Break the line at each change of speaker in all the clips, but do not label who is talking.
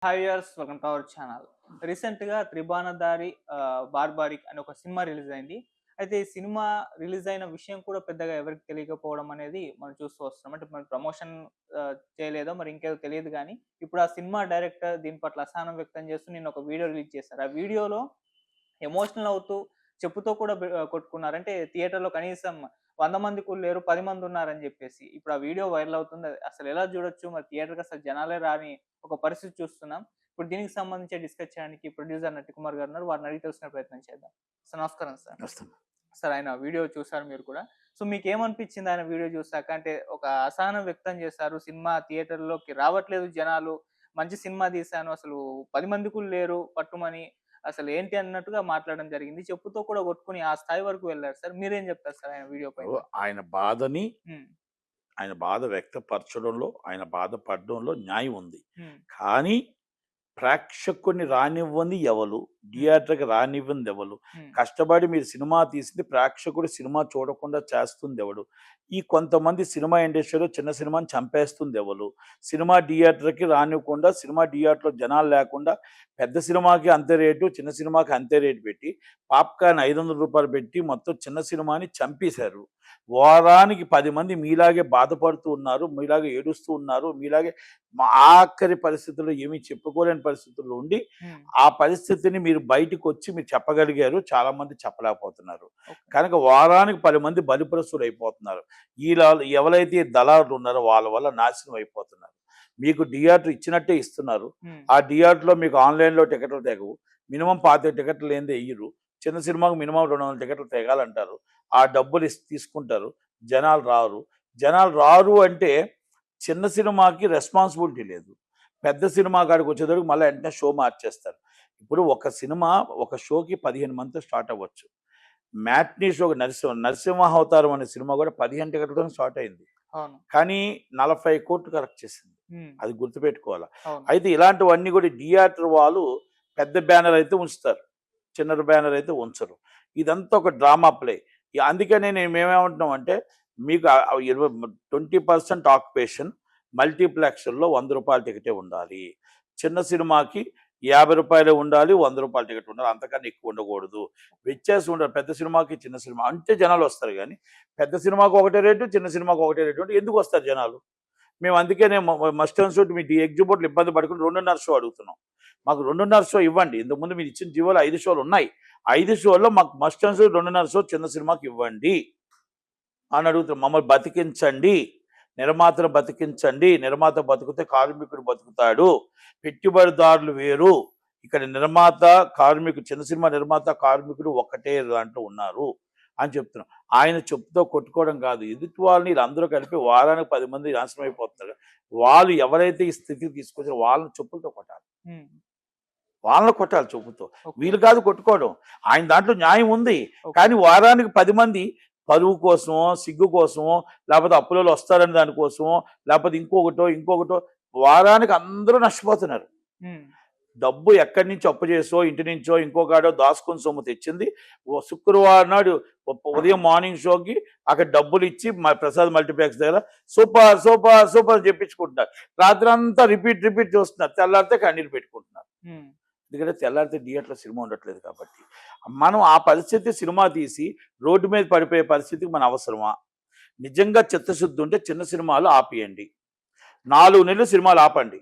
Hi viewers, welcome to our channel. రీసెంట్‌గా 'త్రిబాణధారి barbaric' అనే ఒక సినిమా రిలీజ్ అయింది. అయితే ఈ సినిమా రిలీజ్ అయిన విషయం కూడా పెద్దగా ఎవరికీ తెలియకపోవడం అనేది మనం చూస్తూ వస్తున్నాం. అంటే మరి ప్రమోషన్ చేయలేదో మరి ఇంకేదో తెలీదు గానీ, ఇప్పుడు ఆ సినిమా డైరెక్టర్ దీని పట్ల అసహనం వ్యక్తం చేస్తూ నిన్న ఒక వీడియో రిలీజ్ చేశారు. ఆ వీడియోలో ఎమోషనల్ అవుతూ చెప్పుతో కూడా కొట్టుకున్నారు. అంటే థియేటర్‌లో కనీసం 100 మంది కూడా లేరు, 10 మంది ఉన్నారని జెప్పేసి. ఇప్పుడు ఆ వీడియో వైరల్ అవుతుంది. అది అసలెలా జూడొచ్చు? మరి థియేటర్‌కి అసలు జనాలే రాని ఒక పరిస్థితి చూస్తున్నాం. ఇప్పుడు దీనికి సంబంధించి డిస్కస్ చేయడానికి ప్రొడ్యూసర్ నట్టికుమార్ గారున్నారు. వారిని అడిగి తెలుసుకునే ప్రయత్నం చేద్దాం. సార్ నమస్కారం సార్.
వస్తుంది.
సార్ ఆయన వీడియో చూసారు మీరు కూడా. సో మీకేమనిపించింది ఆయన వీడియో చూసాక? అంటే ఒక అసహనం వ్యక్తం చేశారు. సినిమా థియేటర్‌లోకి రావట్లేదు జనాలు. మంచి సినిమా తీశాను. అసలు 10 మంది కూడా లేరు పట్టుమని. అసలు ఏంటి అన్నట్టుగా మాట్లాడడం జరిగింది. చెప్పుతో కూడా కొట్టుకొని ఆ స్థాయి వరకు వెళ్లారు సార్. మీరేం చెప్తారు సార్ ఆయన వీడియో పైన?
ఆయన బాధని,
హ్మ్.
ఆయన బాధ వ్యక్తపరచడంలో, ఆయన బాధపడడంలో న్యాయం ఉంది.
హ్మ్.
కానీ ప్రేక్షకుడిని రానివ్వంది ఎవలు?
హ్మ్.
థియేటర్‌కి రానివ్వంది ఎవలు?
హ్మ్.
కష్టపడి మీరు సినిమా తీసింది ప్రేక్షకుడు సినిమా చూడకుండా చేస్తుందెవడు? ఈ కొంతమంది సినిమా ఇండస్ట్రీలో చిన్న సినిమాని చంపేస్తుందెవలు? సినిమా థియేటర్‌కి రానివ్వకుండా, సినిమా థియేటర్‌లో జనాలు లేకుండా పెద్ద సినిమాకి అంతే రేటు, చిన్న సినిమాకి అంతే రేటు పెట్టి, పాప్‌కార్న్ రూ. 500 పెట్టి మొత్తం చిన్న సినిమాని చంపేశారు. వారానికి 10 మంది మీలాగే బాధపడుతూ ఉన్నారు. మీలాగే ఏడుస్తూ ఉన్నారు. మీలాగే ఆఖరి పరిస్థితుల్లో ఏమీ చెప్పుకోలేని పరిస్థితుల్లో ఉండి,
హ్మ్.
ఆ పరిస్థితిని మీరు బయటికొచ్చి మీరు చెప్పగలిగారు. చాలామంది చెప్పలేకపోతున్నారు.
ఓకే.
కనుక వారానికి 10 మంది బలిపశువులైపోతున్నారు. ఈలా ఎవరైతే దళారులు ఉన్నారో వాళ్ళ వల్ల నాశనం అయిపోతున్నారు. మీకు థియేటర్ ఇచ్చినట్టే ఇస్తున్నారు.
హ్మ్.
ఆ థియేటర్‌లో మీకు ఆన్‌లైన్‌లో టికెట్లు తెగవు. మినిమమ్ 25 టికెట్లు లేనిదే ఎయ్యరు. చిన్న సినిమాకు మినిమమ్ 200 టికెట్లు తెగాలంటారు. ఆ డబ్బులు తీసుకుంటారు. జనాలు రారు. జనాలు రారు అంటే చిన్న సినిమాకి రెస్పాన్సిబిలిటీ లేదు. పెద్ద సినిమా కాడికొచ్చేటప్పటికి మళ్ళా వెంటనే షో మార్చేస్తారు. ఇప్పుడు ఒక సినిమా ఒక షోకి 15 మందితో స్టార్ట్ అవ్వచ్చు. మ్యాట్నీ షోకి 'నరసింహావతారం' అనే సినిమా కూడా 15 టికెట్లతోనే స్టార్ట్ అయింది.
అవును.
కానీ 40,00,00,000 కలెక్ట్ చేసింది.
హ్మ్.
అది గుర్తుపెట్టుకోవాలా.
అవును.
అయితే ఇలాంటివన్నీ కూడా థియేటర్ వాళ్ళు పెద్ద బ్యానర్ అయితే ఉంచుతారు. చిన్న బ్యానర్ అయితే ఉంచరు. ఇదంతా ఒక డ్రామా ప్లే. అందుకనే మేమేమంటున్నామంటే మీకు 20% ఆక్యుపేషన్ మల్టీప్లెక్స్‌ల్లో రూ. 100 టికెటే ఉండాలి. చిన్న సినిమాకి రూ. 50 ఉండాలి. రూ. 100 టికెట్ ఉండాలి. అంతకన్నా ఎక్కువ ఉండకూడదు. వ్యత్యాసం ఉండదు. పెద్ద సినిమాకి, చిన్న సినిమా అంటే జనాలొస్తారు గానీ, పెద్ద సినిమాకి ఒకటే రేటు, చిన్న సినిమాకి ఒకటే రేటు అంటే ఎందుకొస్తారు జనాలు? మేము అందుకనే మస్ట్ అండ్ షుడ్ మీ ఎగ్జిబిటర్లు ఇబ్బంది పడకుండా 2:30 షో అడుగుతున్నాం. మాకు 2:30 షో ఇవ్వండి. ఇంతకుముందు మీరు ఇచ్చిన జీవోలో 5 షోలు ఉన్నాయి. 5 షోల్లో మాకు మస్ట్ అండ్ షుడ్ 2:30 షో చిన్న సినిమాకి ఇవ్వండి అని అడుగుతున్నాం. మమ్మల్ని బతికించండి. నిర్మాతను బతికించండి. నిర్మాత బతికితే కార్మికుడు బతుకుతాడు. పెట్టుబడిదారులు వేరు. ఇక్కడ నిర్మాత, కార్మికుడు చిన్న సినిమా నిర్మాత, కార్మికుడు ఒక్కటే దాంట్లో ఉన్నారు అని చెప్తున్నాం. ఆయన చెప్పుతో కొట్టుకోవడం కాదు. ఎదుటి వాళ్ళని వీళ్ళందరూ కలిపి వారానికి 10 మంది నాశనం అయిపోతున్నారు. వాళ్ళు ఎవరైతే ఈ స్థితికి తీసుకొచ్చారో వాళ్ళని చెప్పులతో కొట్టాలి.
హ్మ్.
వాళ్ళని కొట్టాలి చెప్పుతో.
ఓకే.
వీళ్ళు కాదు కొట్టుకోవడం. ఆయన దాంట్లో న్యాయం ఉంది.
ఓకే.
కానీ వారానికి 10 మంది పరువు కోసమో, సిగ్గు కోసమో, లేపోతే అప్పులోళ్ళు వస్తారని దానికోసమో, లేపోతే ఇంకొకటో వారానికి అందరూ నష్టపోతున్నారు.
హ్మ్.
డబ్బు ఎక్కడి నుంచి అప్పు చేసో, ఇంటి నుంచో, ఇంకోకాడో దాచుకొని సొమ్ము తెచ్చింది. శుక్రవారం నాడు ఉదయం మార్నింగ్ షోకి అక్కడ డబ్బులిచ్చి ప్రసాద్ మల్టీప్లెక్స్ దగ్గర సూపర్, సూపర్, సూపర్ అని చెప్పించుకుంటున్నారు. రాత్రంతా రిపీట్ చూస్తున్నారు. తెల్లారితే కన్నీళ్ళు పెట్టుకుంటున్నారు.
హ్మ్.
ఎందుకంటే తెల్లారితే థియేటర్‌లో సినిమా ఉండట్లేదు కాబట్టి. మనం ఆ పరిస్థితి సినిమా తీసి రోడ్డు మీద పడిపోయే పరిస్థితికి మన అవసరమా? నిజంగా చిత్తశుద్ధి ఉంటే చిన్న సినిమాలు ఆపేయండి. 4 నెలలు సినిమాలు ఆపండి.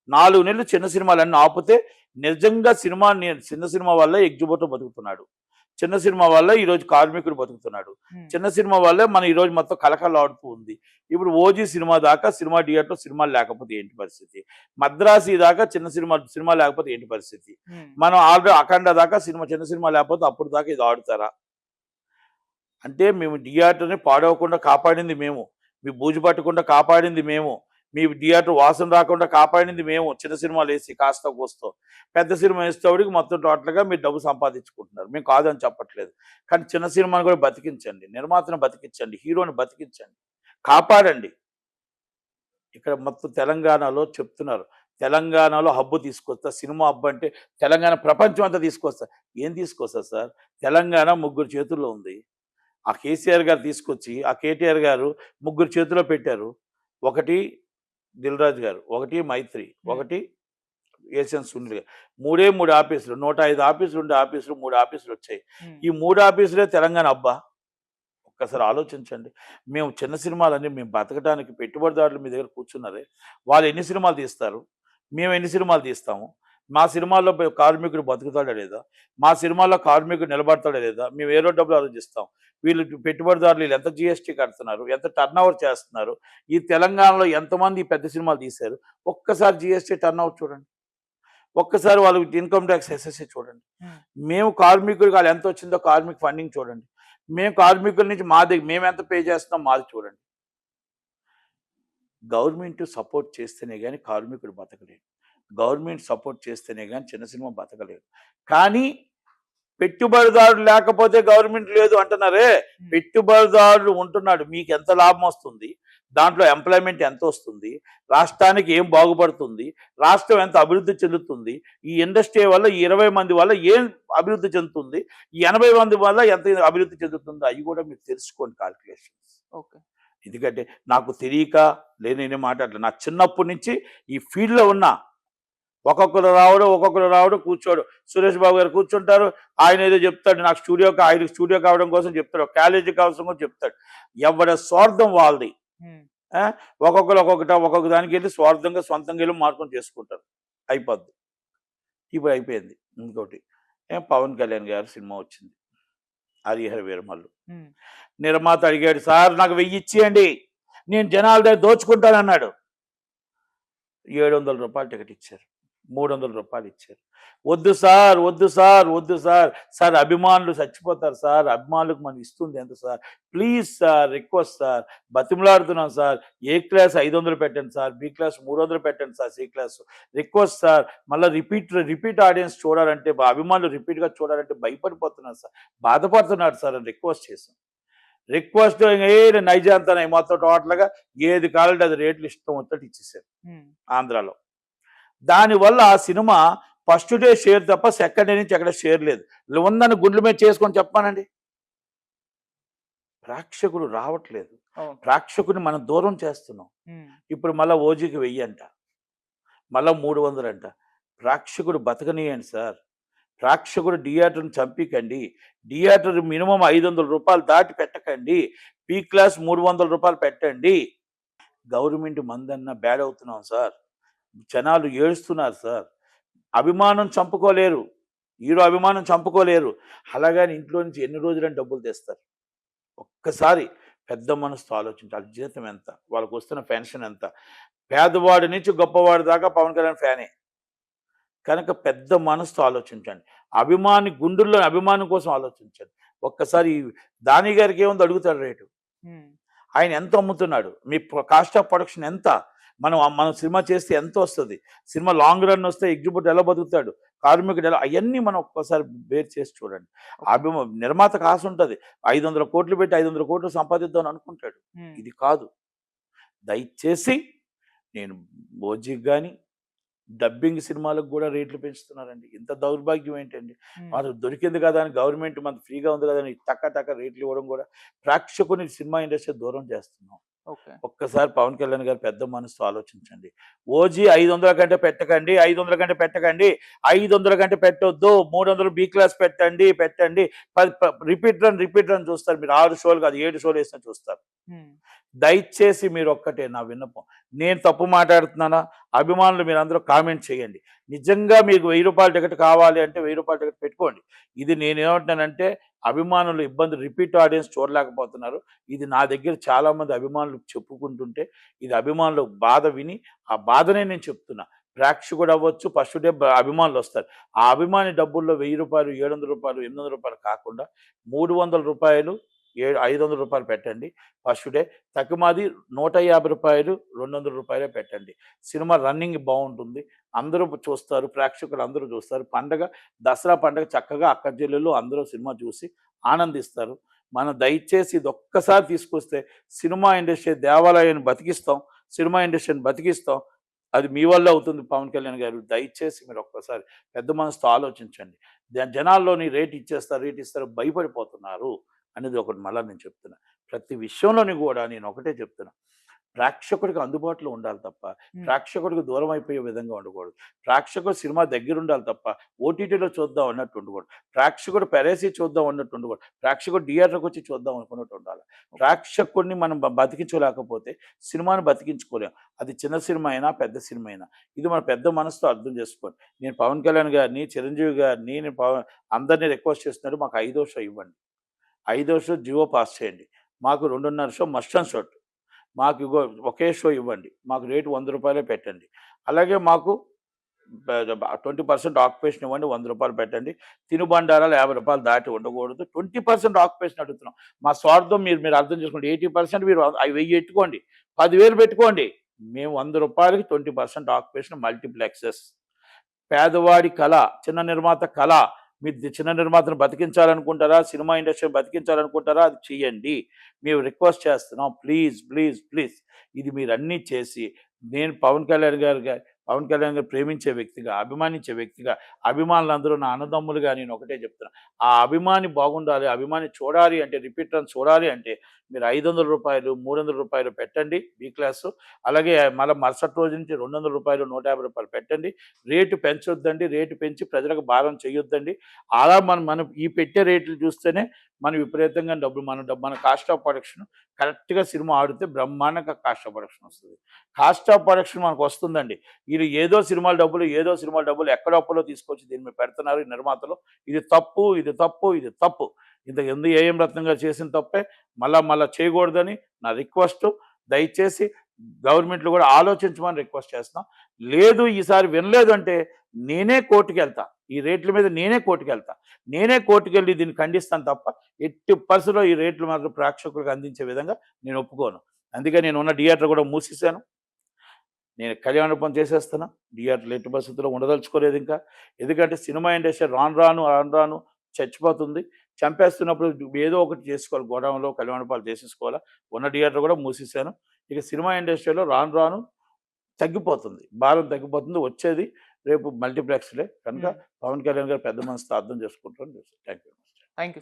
4 నెలలు చిన్న సినిమాలన్నీ ఆపితే నిజంగా చిన్న సినిమా వల్ల ఎగ్జిబిటర్ బతుకుతున్నాడు. చిన్న సినిమా వల్ల ఈరోజు కార్మికుడు బతుకుతున్నాడు.
హ్మ్.
చిన్న సినిమా వల్లే మన ఈరోజు మొత్తం కళకళలాడుతూ ఉంది. ఇప్పుడు 'ఓజీ' సినిమా దాకా సినిమా థియేటర్‌లో సినిమాలు లేకపోతే ఏంటి పరిస్థితి? 'మద్రాసి' దాకా సినిమా లేకపోతే ఏంటి పరిస్థితి?
హ్మ్.
మనం ఆల్రెడీ 'అఖండ' దాకా చిన్న సినిమా లేకపోతే అప్పుడు దాకా ఇది ఆడుతారా? అంటే మేము థియేటర్‌ని పాడవకుండా కాపాడింది మేము. మీ బూజు పట్టకుండా కాపాడింది మేము. మీ థియేటర్ వాసన రాకుండా కాపాడింది మేము. చిన్న సినిమాలేసి కాస్తో కూస్తో. పెద్ద సినిమా ఏసేటప్పటికి మొత్తం టోటల్‌గా మీరు డబ్బు సంపాదించుకుంటున్నారు. మేము కాదని చెప్పట్లేదు. కానీ చిన్న సినిమాని కూడా బతికించండి. నిర్మాతను బతికించండి. హీరోని బతికించండి. కాపాడండి. ఇక్కడ మొత్తం తెలంగాణలో చెప్తున్నారు. తెలంగాణలో హబ్బు తీసుకొస్తా. సినిమా హబ్ అంటే తెలంగాణ ప్రపంచం అంతా తీసుకొస్తా. ఏం తీసుకొస్తారు సార్? తెలంగాణ ముగ్గురు చేతుల్లో ఉంది. ఆ కేసీఆర్ గారు తీసుకొచ్చి, ఆ కేటీఆర్ గారు ముగ్గురు చేతిలో పెట్టారు. ఒకటి 'దిల్ రాజు' గారు, ఒకటి 'మైత్రి',
హ్మ్.
ఒకటి ఏషియన్ సునీల్ గారు. మూడే 3 ఆఫీసులు, 105 ఆఫీసులు ఉండే ఆఫీసులు 3 ఆఫీసులు వచ్చాయి.
ఉమ్,
ఈ 3 ఆఫీసులే తెలంగాణ. అబ్బా, ఒక్కసారి ఆలోచించండి. మేము చిన్న సినిమాలన్నీ మేము బతకడానికి పెట్టుబడిదారులు మీ దగ్గర కూర్చున్నారే, వాళ్ళు ఎన్ని సినిమాలు తీస్తారు, మేము ఎన్ని సినిమాలు తీస్తాము, మా సినిమాల్లో కార్మికుడు బతుకుతాడా లేదా, మా సినిమాల్లో కార్మికుడు నిలబడతాడా లేదా, మేము ఏరో డబ్బులు ఆలోచిస్తాం. వీళ్ళు పెట్టుబడిదారులు వీళ్ళు ఎంత జిఎస్టీ కడుతున్నారు, ఎంత టర్న్ ఓవర్ చేస్తున్నారు, ఈ తెలంగాణలో ఎంతమంది ఈ పెద్ద సినిమాలు తీశారు, ఒక్కసారి జిఎస్టీ టర్న్ ఓవర్ చూడండి, ఒక్కసారి వాళ్ళకి ఇన్కమ్ ట్యాక్స్ ఎస్ఎస్సి చూడండి.
ఉమ్,
మేము కార్మికుడికి వాళ్ళు ఎంత వచ్చిందో కార్మిక ఫండింగ్ చూడండి. మేము కార్మికుల నుంచి మా దగ్గర మేము ఎంత పే చేస్తున్నాం మాది చూడండి. గవర్నమెంట్ సపోర్ట్ చేస్తేనే కానీ కార్మికుడు బతకలేడు, గవర్నమెంట్ సపోర్ట్ చేస్తేనే కానీ చిన్న సినిమా బతకలేదు. కానీ పెట్టుబడిదారుడు లేకపోతే గవర్నమెంట్ లేదు అంటున్నారే, పెట్టుబడిదారుడు ఉంటున్నాడు, మీకు ఎంత లాభం వస్తుంది, దాంట్లో ఎంప్లాయ్మెంట్ ఎంత వస్తుంది, రాష్ట్రానికి ఏం బాగుపడుతుంది, రాష్ట్రం ఎంత అభివృద్ధి చెందుతుంది, ఈ ఇండస్ట్రీ వల్ల ఈ 20 మంది వల్ల ఏం అభివృద్ధి చెందుతుంది, ఈ 80 మంది వల్ల ఎంత అభివృద్ధి చెందుతుందో అవి కూడా మీరు తెలుసుకోండి క్యాల్కులేషన్స్.
ఓకే.
ఎందుకంటే నాకు తెలియక నేనే మాట్లాడలేదు, నా చిన్నప్పటి నుంచి ఈ ఫీల్డ్లో ఉన్నా. ఒక్కొక్కరు రావడం కూర్చోడు. సురేష్ బాబు గారు కూర్చుంటారు, ఆయన ఏదో చెప్తాడు, నాకు ఆయన స్టూడియో కావడం కోసం చెప్తాడు, కాలేజీ కావాల్సిన కూడా చెప్తాడు. ఎవడ స్వార్థం వాళ్ళది.
ఉమ్,
ఒక్కొక్కరు ఒక్కొక్క దానికి వెళ్ళి స్వార్థంగా సొంతంగా వెళ్ళి మార్పులు చేసుకుంటారు, అయిపోద్ది. ఇప్పుడు అయిపోయింది. ఇంకోటి పవన్ కళ్యాణ్ గారు సినిమా వచ్చింది, హరిహర వీరమల్లు.
ఉమ్,
నిర్మాత అడిగాడు, సార్ నాకు 1000 ఇచ్చేయండి, నేను జనాల దగ్గర దోచుకుంటానన్నాడు. 700 రూపాయలు టికెట్ ఇచ్చారు, 300 రూపాయలు ఇచ్చారు. వద్దు సార్, వద్దు సార్, వద్దు సార్, సార్ అభిమానులు చచ్చిపోతారు సార్, అభిమానులకు మనం ఇస్తుంది ఎంత sir, please sir, request sir, బతిమలాడుతున్నాం సార్, ఏ క్లాస్ 500 పెట్టండి సార్, బి క్లాస్ 300 పెట్టండి sir, C class request sir, మళ్ళీ రిపీట్ ఆడియన్స్ చూడాలంటే, అభిమానులు రిపీట్గా చూడాలంటే భయపడిపోతున్నారు సార్, బాధపడుతున్నాడు సార్ అని రిక్వెస్ట్ చేశాం. రిక్వెస్ట్ నైజాంతా మొత్తం టోటల్గా ఏది కావాలంటే అది రేట్లు ఇష్టం వచ్చేటట్టు ఇచ్చేసారు ఆంధ్రాలో. దానివల్ల ఆ సినిమా ఫస్ట్ డే షేర్ తప్ప సెకండ్ డే నుంచి ఎక్కడ షేర్ లేదు. ఉందని గుండ్ల మీద చేసుకొని చెప్పానండి, ప్రేక్షకులు రావట్లేదు, ప్రేక్షకుని మనం దూరం చేస్తున్నాం. ఇప్పుడు మళ్ళీ ఓజీకి 1000 అంట, మళ్ళీ 300 అంట. ప్రేక్షకుడు బతకనీయండి సార్, ప్రేక్షకుడు థియేటర్ని చంపికండి, థియేటర్ మినిమం 500 రూపాయలు దాటి పెట్టకండి, పీ క్లాస్ 300 రూపాయలు పెట్టండి. గవర్నమెంట్ మందన్నా బ్యాడ్ అవుతున్నాం సార్, జనాలు ఏడుస్తున్నారు సార్, అభిమానం చంపుకోలేరు, హీరో అభిమానం చంపుకోలేరు. అలాగని ఇంట్లో నుంచి ఎన్ని రోజులని డబ్బులు తెస్తారు. ఒక్కసారి పెద్ద మనసుతో ఆలోచించాలి, జీతం ఎంత, వాళ్ళకు వస్తున్న పెన్షన్ ఎంత, పేదవాడి నుంచి గొప్పవాడి దాకా పవన్ కళ్యాణ్ ఫ్యానే. కనుక పెద్ద మనసుతో ఆలోచించండి, అభిమాని గుండెల్లో అభిమానం కోసం ఆలోచించండి. ఒక్కసారి దాని గారికి ఏముంది అడుగుతాడు రేటు, ఆయన ఎంత అమ్ముతున్నాడు, మీ కాస్ట్ ఆఫ్ ప్రొడక్షన్ ఎంత, మనం సినిమా చేస్తే ఎంత వస్తుంది, సినిమా లాంగ్ రన్ వస్తే ఎగ్జిబ్యూటర్ ఎలా బతుకుతాడు, కార్మికుడు ఎలా, అవన్నీ మనం ఒక్కసారి బేర్ చేసి చూడండి. నిర్మాతకు ఆశ ఉంటుంది, 500 కోట్లు పెట్టి 500 కోట్లు సంపాదిద్దాం అనుకుంటాడు. ఇది కాదు. దయచేసి నేను ఓజీకి కానీ డబ్బింగ్ సినిమాలకు కూడా రేట్లు పెంచుతున్నారండి. ఇంత దౌర్భాగ్యం ఏంటండి, వాళ్ళు దొరికింది కదా అని గవర్నమెంట్ మనకు ఫ్రీగా ఉంది కదా అని టక్క రేట్లు ఇవ్వడం కూడా ప్రేక్షకుని సినిమా ఇండస్ట్రీ దూరం చేస్తున్నాం. ఒక్కసారి పవన్ కళ్యాణ్ గారు పెద్ద మనసుతో ఆలోచించండి. ఓజీ 500 కంటే పెట్టకండి, 500 కంటే పెట్టకండి, 500 కంటే పెట్టొద్దు, 300 బి క్లాస్ పెట్టండి. రిపీట్ రన్ చూస్తారు మీరు, 6 షోలు కాదు 7 షోలు వేసినా చూస్తారు. దయచేసి మీరు ఒక్కటే నా విన్నపం, నేను తప్పు మాట్లాడుతున్నానా, అభిమానులు మీరు అందరూ కామెంట్ చేయండి. నిజంగా మీకు 1000 రూపాయల టికెట్ కావాలి అంటే 1000 రూపాయల టికెట్ పెట్టుకోండి. ఇది నేనేమంటున్నానంటే అభిమానులు ఇబ్బంది, రిపీట్ ఆడియన్స్ చూడలేకపోతున్నారు. ఇది నా దగ్గర చాలామంది అభిమానులు చెప్పుకుంటుంటే ఇది అభిమానులు బాధ విని ఆ బాధనే నేను చెప్తున్నా. ప్రేక్షకుడు అవ్వచ్చు, ఫస్ట్ డే అభిమానులు వస్తారు, ఆ అభిమాని డబ్బుల్లో 1000 రూపాయలు 700 రూపాయలు 800 రూపాయలు కాకుండా 300 రూపాయలు 500 రూపాయలు పెట్టండి. ఫస్ట్ డే తక్కువది 150 రూపాయలు 200 రూపాయలే పెట్టండి. సినిమా రన్నింగ్ బాగుంటుంది, అందరూ చూస్తారు, ప్రేక్షకులు అందరూ చూస్తారు. పండగ దసరా పండగ చక్కగా అక్క చెల్లెళ్ళు అందరూ సినిమా చూసి ఆనందిస్తారు. మనం దయచేసి ఇది ఒక్కసారి తీసుకొస్తే సినిమా ఇండస్ట్రీ దేవాలయాన్ని బతికిస్తాం, సినిమా ఇండస్ట్రీని బతికిస్తాం. అది మీ వల్ల అవుతుంది పవన్ కళ్యాణ్ గారు. దయచేసి మీరు ఒక్కసారి పెద్ద మనసుతో ఆలోచించండి. జనాల్లోని రేట్ ఇస్తారు భయపడిపోతున్నారు అనేది ఒకటి మళ్ళీ నేను చెప్తున్నా. ప్రతి విషయంలోని కూడా నేను ఒకటే చెప్తున్నా, ప్రేక్షకుడికి అందుబాటులో ఉండాలి తప్ప,
హ్మ్.
ప్రేక్షకుడికి దూరం అయిపోయే విధంగా ఉండకూడదు. ప్రేక్షకుడు సినిమా దగ్గరుండాలి తప్ప, ఓటీటీలో చూద్దాం అన్నట్టు ఉండకూడదు. ప్రేక్షకుడు పెరేసి చూద్దాం అన్నట్టు ఉండకూడదు. ప్రేక్షకుడు థియేటర్‌కొచ్చి చూద్దాం అనుకున్నట్టు ఉండాలి. ప్రేక్షకుడిని మనం బతికించలేకపోతే సినిమాని బతికించుకోలేం. అది చిన్న సినిమా అయినా, పెద్ద సినిమా అయినా. ఇది మన పెద్ద మనసుతో అర్థం చేసుకోండి. నేను పవన్ కళ్యాణ్ గారిని, చిరంజీవి గారిని, నేను అందరిని రిక్వెస్ట్ చేస్తున్నాను, మాకు ఐదో షో ఇవ్వండి. ఐదో షో జియో పాస్ చేయండి. మాకు 2:30 షో మస్ట్ అండ్ షుడ్. మాకు ఇగో ఒకే షో ఇవ్వండి. మాకు రేటు ₹100 పెట్టండి. అలాగే మాకు 20% ఆక్యుపేషన్ ఇవ్వండి. ₹100 పెట్టండి. తినుబండారాలు ₹50 దాటి ఉండకూడదు. 20% ఆక్యుపేషన్ అడుగుతున్నాం. మా స్వార్థం మీరు మీరు అర్థం చేసుకోండి. 80% మీరు 1000 పెట్టుకోండి. 10,000 పెట్టుకోండి. మేము ₹100కి 20% ఆక్యుపేషన్ మల్టీప్లెక్సెస్. పేదవాడి కళ, చిన్న నిర్మాత కళ. మీరు చిన్న నిర్మాతను బతికించాలనుకుంటారా? సినిమా ఇండస్ట్రీని బతికించాలనుకుంటారా? అది చెయ్యండి. మేము రిక్వెస్ట్ చేస్తున్నాం. Please, please, please. ఇది మీరన్నీ చేసి నేను పవన్ కళ్యాణ్ గారు ప్రేమించే వ్యక్తిగా, అభిమానించే వ్యక్తిగా, అభిమానులందరూ నా అన్నదమ్ములుగా నేను ఒకటే చెప్తున్నా. ఆ అభిమాని బాగుండాలి, అభిమాని చూడాలి అంటే, రిపీట్ రన్ చూడాలి అంటే మీరు ₹500, ₹300 పెట్టండి బి క్లాసు. అలాగే మళ్ళీ మరుసటి రోజు నుంచి ₹200, ₹150 పెట్టండి. రేటు పెంచొద్దండి. రేటు పెంచి ప్రజలకు భారం చేయొద్దండి. అలా మనం ఈ పెట్టే రేట్లు చూస్తేనే మనం విపరీతంగా మన కాస్ట్ ఆఫ్ ప్రొడక్షన్ కరెక్ట్‌గా సినిమా ఆడితే బ్రహ్మాండంగా కాస్ట్ ఆఫ్ ప్రొడక్షన్ వస్తది. కాస్ట్ ఆఫ్ ప్రొడక్షన్ మనకు వస్తుందండి. వీళ్ళు ఏదో సినిమాల డబ్బులు ఎక్కడో అప్పులో తీసుకొచ్చి దీని మీద పెడుతున్నారు ఈ నిర్మాతలు. ఇది తప్పు, ఇది తప్పు, ఇది తప్పు. ఇంతకుముందు ఏఎం రత్నం గారు చేసిన తప్పే మళ్ళా చేయకూడదని నా రిక్వెస్ట్. దయచేసి గవర్నమెంట్‌లో కూడా ఆలోచించమని రిక్వెస్ట్ చేస్తున్నాం. లేదు ఈసారి వినలేదు అంటే నేనే కోర్టుకెళ్తా. ఈ రేట్ల మీద నేనే కోర్టుకెళ్తా. నేనే కోర్టుకెళ్ళి దీన్ని ఖండిస్తాను తప్ప ఎట్టి పరిస్థితిలో ఈ రేట్లు మాత్రం ప్రేక్షకులకు అందించే విధంగా నేను ఒప్పుకోను. అందుకే నేనున్న థియేటర్ కూడా మూసేశాను. నేను కళ్యాణోత్సవం చేసేస్తున్నా. థియేటర్లు ఎట్టి పరిస్థితుల్లో ఉండదలుచుకోలేదు ఇంకా. ఎందుకంటే సినిమా ఇండస్ట్రీ రాను రాను చచ్చిపోతుంది. చంపేస్తున్నప్పుడు ఏదో ఒకటి చేసుకోవాలి. గోడౌన్‌లో కళ్యాణోత్సవాలు చేసేసుకోవాలా. ఉన్న థియేటర్ కూడా మూసేశాను. ఇక సినిమా ఇండస్ట్రీలో రాను తగ్గిపోతుంది. భారం తగ్గిపోతుంది. వచ్చేది రేపు మల్టీప్లెక్స్‌లే. కనుక
హ్మ్.
పవన్ కళ్యాణ్ గారు పెద్ద మనసుతో అర్థం చేసుకుంటారని థాంక్ యూ.
Thank you.